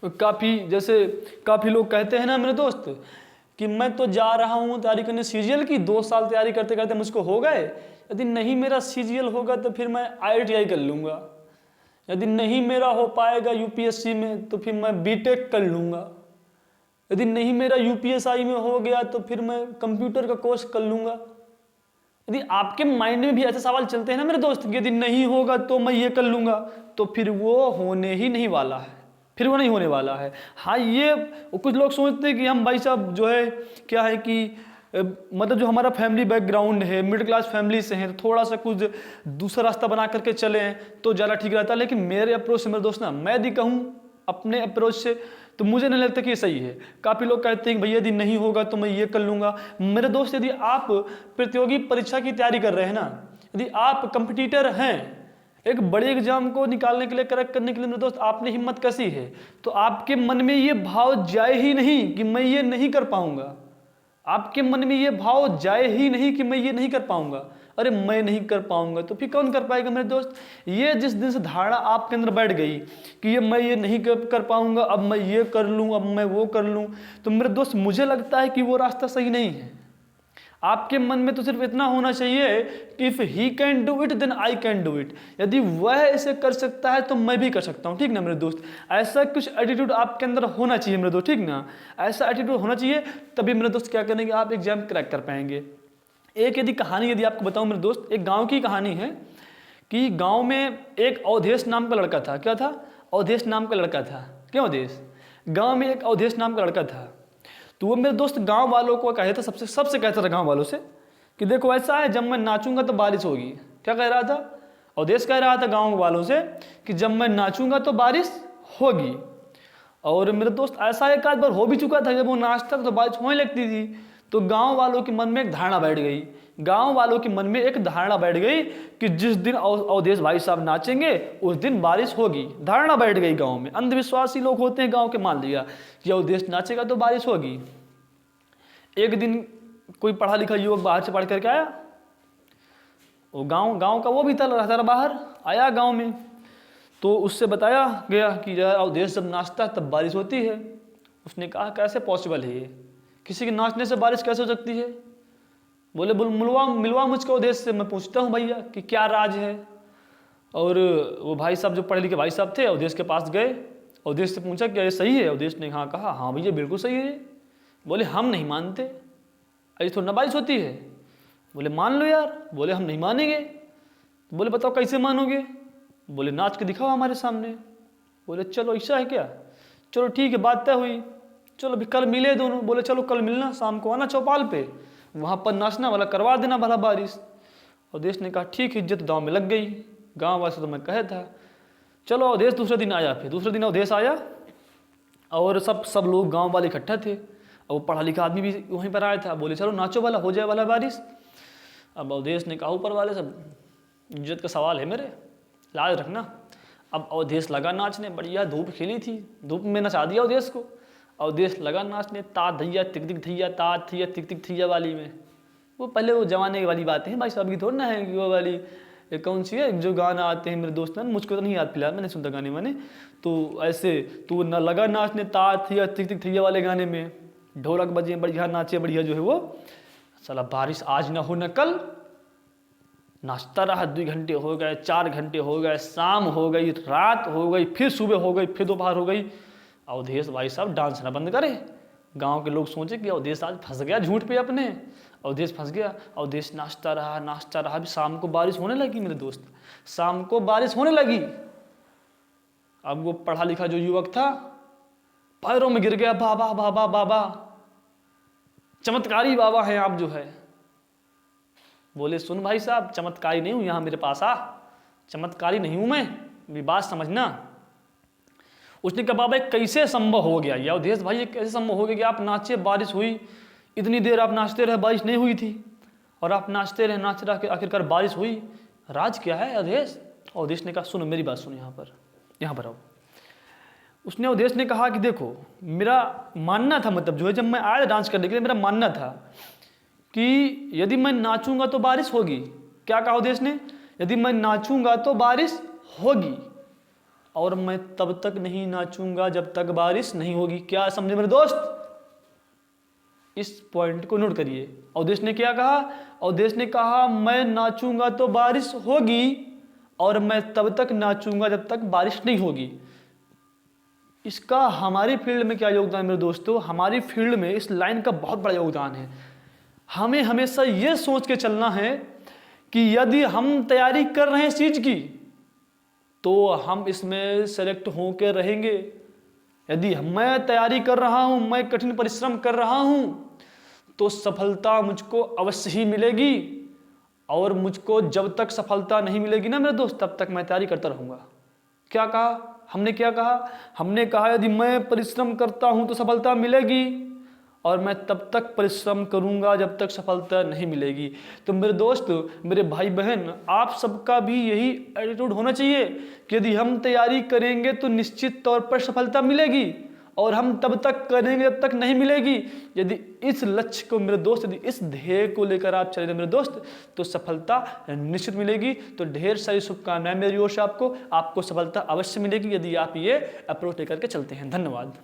काफ़ी लोग कहते हैं ना मेरे दोस्त कि मैं तो जा रहा हूँ तैयारी करने सीजीएल की, 2 साल तैयारी करते करते मुझको हो गए, यदि नहीं मेरा सीजीएल होगा तो फिर मैं आईआईटीआई कर लूँगा, यदि नहीं मेरा हो पाएगा यूपीएससी में तो फिर मैं बीटेक कर लूँगा, यदि नहीं मेरा यूपीएसआई में हो गया तो फिर मैं कंप्यूटर का कोर्स कर लूँगा। यदि आपके माइंड में भी ऐसे सवाल चलते हैं ना मेरे दोस्त कि यदि नहीं होगा तो मैं ये कर लूँगा, तो फिर वो होने ही नहीं वाला है, फिर वो नहीं होने वाला है। हाँ, ये कुछ लोग सोचते हैं कि हम भाई साहब जो है क्या है कि मतलब जो हमारा फैमिली बैकग्राउंड है, मिडिल क्लास फैमिली से हैं, तो थोड़ा सा कुछ दूसरा रास्ता बना करके चलें तो ज़्यादा ठीक रहता है। लेकिन मेरे अप्रोच से मेरे दोस्त ना, मैं यदि कहूँ अपने अप्रोच से तो मुझे नहीं लगता कि ये सही है। काफ़ी लोग कहते हैं कि भैया यदि नहीं होगा तो मैं ये कर लूँगा। मेरे दोस्त, यदि आप प्रतियोगी परीक्षा की तैयारी कर रहे हैं ना, यदि आप कंपटीटर हैं, एक बड़े एग्जाम को निकालने के लिए, करेक्ट करने के लिए मेरे दोस्त आपने हिम्मत कसी है, तो आपके मन में ये भाव जाए ही नहीं कि मैं ये नहीं कर पाऊँगा। आपके मन में ये भाव जाए ही नहीं कि मैं ये नहीं कर पाऊँगा, अरे मैं नहीं कर पाऊँगा, तो फिर कौन कर पाएगा मेरे दोस्त। ये जिस दिन से धारणा आपके अंदर बैठ गई कि ये मैं ये नहीं कर पाऊँगा, अब मैं ये कर लूँ, अब मैं वो कर लूँ, तो मेरे दोस्त मुझे लगता है कि वो रास्ता सही नहीं है। आपके मन में तो सिर्फ इतना होना चाहिए कि if he can do it then I can do it. यदि वह इसे कर सकता है तो मैं भी कर सकता हूँ, ठीक ना मेरे दोस्त। ऐसा कुछ एटीट्यूड आपके अंदर होना चाहिए मेरे दोस्त, ठीक ना। ऐसा एटीट्यूड होना चाहिए, तभी मेरे दोस्त क्या करेंगे, आप एग्जाम क्रैक कर पाएंगे। एक यदि कहानी यदि आपको बताऊँ मेरे दोस्त, एक गाँव की कहानी है कि गाँव में एक अवधेश नाम का लड़का था। क्या था? अवधेश नाम का लड़का था। क्यों अवधेश? गाँव में एक अवधेश नाम का लड़का था। तो वो मेरे दोस्त गांव वालों को कहता था, सबसे कहता था गांव वालों से कि देखो ऐसा है, जब मैं नाचूंगा तो बारिश होगी। क्या कह रहा था? अवधेश कह रहा था गांव वालों से कि जब मैं नाचूंगा तो बारिश होगी। और मेरे दोस्त ऐसा एक आध बार हो भी चुका था, जब वो नाचता तो बारिश होने लगती थी। तो गाँव वालों के मन में एक धारणा बैठ गई, गाँव वालों के मन में एक धारणा बैठ गई कि जिस दिन अवधेश भाई साहब नाचेंगे उस दिन बारिश होगी। धारणा बैठ गई गांव में। अंधविश्वासी लोग होते हैं गांव के, मान लिया कि अवधेश नाचेगा तो बारिश होगी। एक दिन कोई पढ़ा लिखा युवक बाहर से पढ़ करके आया, वो गांव का वो भी था, रहता रहा बाहर, आया गांव में, तो उससे बताया गया कि यार अवधेश जब नाचता है तब बारिश होती है। उसने कहा कैसे पॉसिबल है ये, किसी के नाचने से बारिश कैसे हो सकती है? बोले मिलवा मुझको अवधेश से, मैं पूछता हूँ भैया कि क्या राज है। और वो भाई साहब जो पढ़े लिखे भाई साहब थे अवधेश के पास गए, अवधेश से पूछा क्या ये सही है? अवधेश ने हाँ कहा, हाँ भैया बिल्कुल सही है। बोले हम नहीं मानते, ऐसी थोड़ी ना बारिश होती है। बोले मान लो यार। बोले हम नहीं मानेंगे। बोले बताओ कैसे मानोगे? बोले नाच के दिखाओ हमारे सामने। बोले चलो ऐसा है क्या, चलो ठीक है, बात तय हुई, चलो भी कल मिले दोनों। बोले चलो कल मिलना, शाम को आना चौपाल पे, वहाँ पर नाचना वाला करवा देना भला बारिश। अवधेश ने कहा ठीक है, इज्जत गाँव में लग गई। गाँव वाले से तो मैं कहे था। चलो अवधेश दूसरे दिन आया। फिर दूसरे दिन अवधेश आया और सब लोग गाँव वाले इकट्ठा थे, और वो पढ़ा लिखा आदमी भी वहीं पर आया था। बोले चलो नाचो वाला, हो जाए वाला बारिश। अब अवधेश ने कहा ऊपर वाले सब इज्जत का सवाल है मेरे, लाज रखना। अब अवधेश लगा नाचने, बढ़िया धूप खिली थी, धूप में नचा दिया अवधेश को। अवधेश लगा नाचने, ता धैया तिक तिक थैया, ता थैया तिक तिक थैया वाली में। वो पहले वो जमाने वाली बातें हैं भाई साहब की, थोड़ी ना है कि वो वाली कौन सी है जो गाना आते हैं मेरे दोस्त ना, मुझको तो नहीं याद, फिलहाल मैंने सुनता गाने मैंने। तो ऐसे तू न लगा नाचने ता थैया तिक तिक थैया वाले गाने में, ढोलक बजे बढ़िया, नाचे बढ़िया, जो है वो साला बारिश आज ना हो न कल। नाचता रहा, 2 घंटे हो गए, 4 घंटे हो गए, शाम हो गई, रात हो गई, फिर सुबह हो गई, फिर दोपहर हो गई। अवधेश भाई साहब डांस ना बंद करे। गांव के लोग सोचे कि अवधेश आज फंस गया झूठ पे अपने, अवधेश फंस गया। अवधेश नाचता रहा, भी शाम को बारिश होने लगी मेरे दोस्त, शाम को बारिश होने लगी। अब वो पढ़ा लिखा जो युवक था पैरों में गिर गया, बाबा बाबा बाबा, चमत्कारी बाबा हैं आप जो है। बोले सुन भाई साहब, चमत्कारी नहीं हूं, यहां मेरे पास आ, चमत्कारी नहीं हूं मैं, मेरी बात समझना। उसने कहा बाबा कैसे संभव हो गया ये अवधेश भाई, ये कैसे संभव हो गया कि आप नाचे, बारिश हुई, इतनी देर आप नाचते रहे, बारिश नहीं हुई थी, और आप नाचते रहे आखिरकार बारिश हुई, राज क्या है अवधेश? अवधेश ने कहा सुनो मेरी बात सुनो, यहाँ पर आओ। उसने अवधेश ने कहा कि देखो मेरा मानना था, मतलब जो है जब मैं आया डांस करने के लिए मेरा मानना था कि यदि मैं नाचूंगा तो बारिश होगी। क्या कहा अवधेश ने? यदि मैं नाचूंगा तो बारिश होगी। और मैं तब तक नहीं नाचूंगा जब तक बारिश नहीं होगी। क्या समझे मेरे दोस्त? इस पॉइंट को नोट करिए। अवधेश ने क्या कहा? अवधेश ने कहा मैं नाचूंगा तो बारिश होगी और मैं तब तक नाचूंगा जब तक बारिश नहीं होगी। इसका हमारी फील्ड में क्या योगदान है मेरे दोस्तों? हमारी फील्ड में इस लाइन का बहुत बड़ा योगदान है। हमें हमेशा ये सोच के चलना है कि यदि हम तैयारी कर रहे हैं इस चीज की तो हम इसमें सेलेक्ट होकर रहेंगे। यदि मैं तैयारी कर रहा हूं, मैं कठिन परिश्रम कर रहा हूं, तो सफलता मुझको अवश्य ही मिलेगी। और मुझको जब तक सफलता नहीं मिलेगी ना मेरे दोस्त, तब तक मैं तैयारी करता रहूंगा। क्या कहा हमने? क्या कहा हमने? कहा यदि मैं परिश्रम करता हूं तो सफलता मिलेगी और मैं तब तक परिश्रम करूंगा जब तक सफलता नहीं मिलेगी। तो मेरे दोस्त, मेरे भाई बहन, आप सबका भी यही एटीट्यूड होना चाहिए कि यदि हम तैयारी करेंगे तो निश्चित तौर पर सफलता मिलेगी और हम तब तक करेंगे जब तक नहीं मिलेगी। यदि इस लक्ष्य को मेरे दोस्त, यदि इस ध्येय को लेकर आप चले मेरे दोस्त, तो सफलता निश्चित मिलेगी। तो ढेर सारी शुभकामनाएं मेरी ओर से आपको सफलता अवश्य मिलेगी यदि आप ये अप्रोच लेकर के चलते हैं। धन्यवाद।